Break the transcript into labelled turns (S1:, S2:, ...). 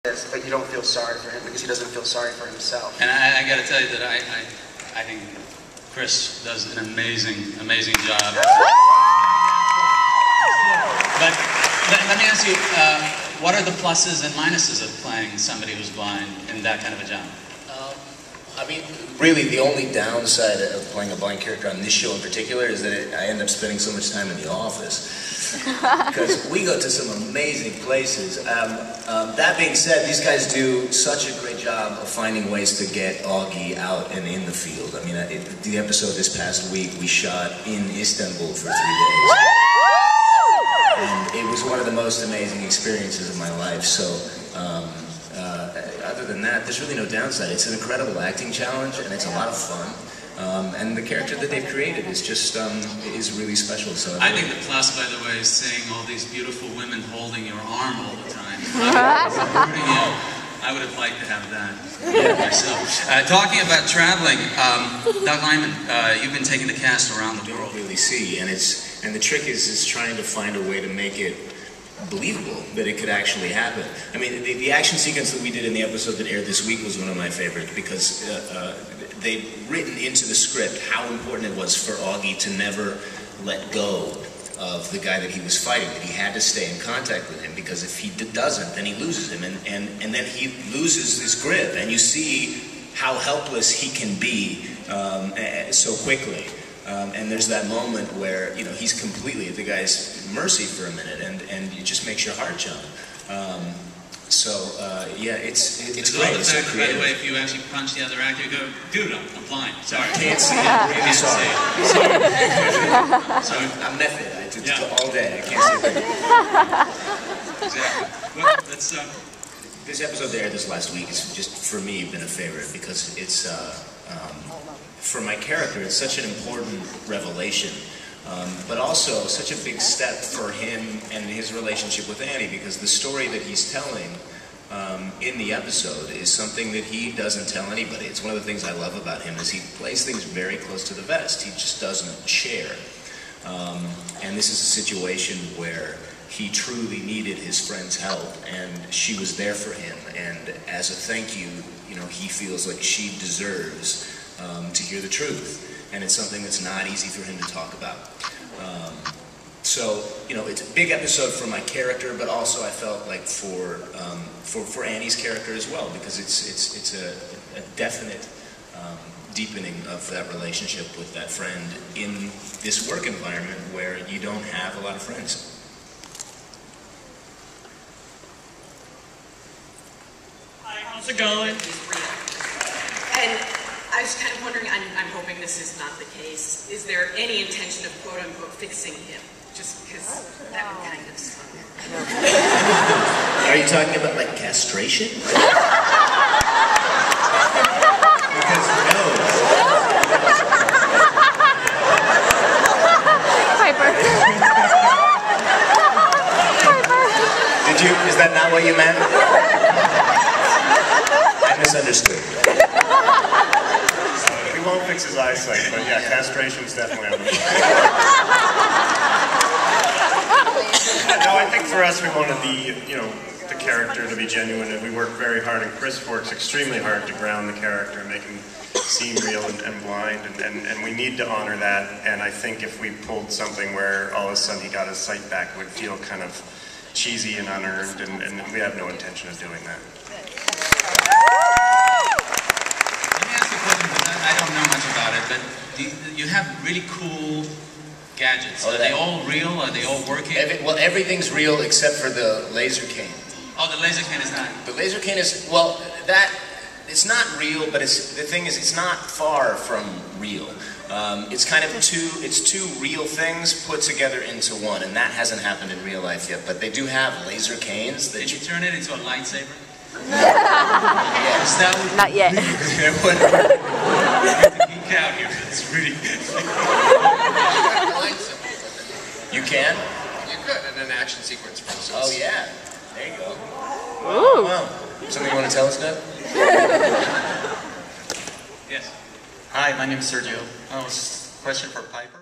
S1: is, but you don't feel sorry for him because he doesn't feel sorry for himself.
S2: And I got to tell you that I think Chris does an amazing job. But let me ask you, what are the pluses and minuses of playing somebody who's blind in that kind of a job?
S3: I mean, really, the only downside of playing a blind character on this show in particular is that I end up spending so much time in the office. Because we go to some amazing places. That being said, these guys do such a great job of finding ways to get Augie out and in the field. I mean, the episode this past week, we shot in Istanbul for 3 days. And it was one of the most amazing experiences of my life. So, other than that, there's really no downside. It's an incredible acting challenge, and it's a lot of fun. And the character that they've created is just is really special. So
S2: I think the plus, by the way, is seeing all these beautiful women holding your arm all the time. I would have liked to have that myself. Talking about traveling, Doug Lyman, you've been taking the cast around the world.
S3: Really see, and the trick is trying to find a way to make it believable that it could actually happen. I mean, the action sequence that we did in the episode that aired this week was one of my favorites because they'd written into the script how important it was for Augie to never let go of the guy that he was fighting, that he had to stay in contact with him, because if he doesn't, then he loses him, and then he loses his grip, and you see how helpless he can be so quickly. And there's that moment where, you know, he's completely at the guy's mercy for a minute, and it just makes your heart jump. Yeah, it's great. It's so creative.
S2: By the way, if you actually punch the other actor, you go, dude, I'm blind. Sorry.
S3: Can't see it. Really sorry.
S2: Sorry.
S3: I'm method. I do it all day. I can't see it.
S2: Exactly. Well, let's.
S3: This episode there this last week has just, for me, been a favorite because it's, for my character, it's such an important revelation, but also such a big step for him and his relationship with Annie, because the story that he's telling in the episode is something that he doesn't tell anybody. It's one of the things I love about him is he plays things very close to the vest. He just doesn't share. And this is a situation where he truly needed his friend's help, and she was there for him. And as a thank you, you know, he feels like she deserves to hear the truth, and it's something that's not easy for him to talk about. So, you know, it's a big episode for my character, but also I felt like for Annie's character as well, because it's a definite deepening of that relationship with that friend in this work environment where you don't have a lot of friends.
S4: Hi, how's it going?
S5: And I was kind of wondering, I'm hoping this is not the case, is there any intention of quote-unquote fixing him? Just because that would kind of suck.
S3: Are you talking about, like, castration? Because no.
S6: Piper.
S3: Is that not what you meant? I misunderstood.
S7: We won't fix his eyesight, but yeah, castration's definitely on the way. No, I think for us, we wanted the character to be genuine, and we work very hard, and Chris works extremely hard to ground the character and make him seem real and blind, and we need to honor that. And I think if we pulled something where all of a sudden he got his sight back, it would feel kind of cheesy and unearned, and we have no intention of doing that.
S2: Let me ask you a question, because I don't know much about it, but you have really cool gadgets. Are they all real? Are they all working?
S3: Well, everything's real except for the laser cane.
S2: Oh, the laser cane is not.
S3: The laser cane is, well, it's not real, but the thing is, it's not far from real. It's kind of two real things put together into one, and that hasn't happened in real life yet. But they do have laser canes.
S2: Did you turn it into a lightsaber?
S3: Yes.
S6: Not yet.
S2: Geek out here. It's really.
S3: You can?
S8: You could in an action sequence, for instance.
S3: Oh yeah. There you go.
S6: Ooh.
S3: Wow. Something you want to tell us, Doug?
S2: Yes.
S9: Hi, my name is Sergio. Question for Piper.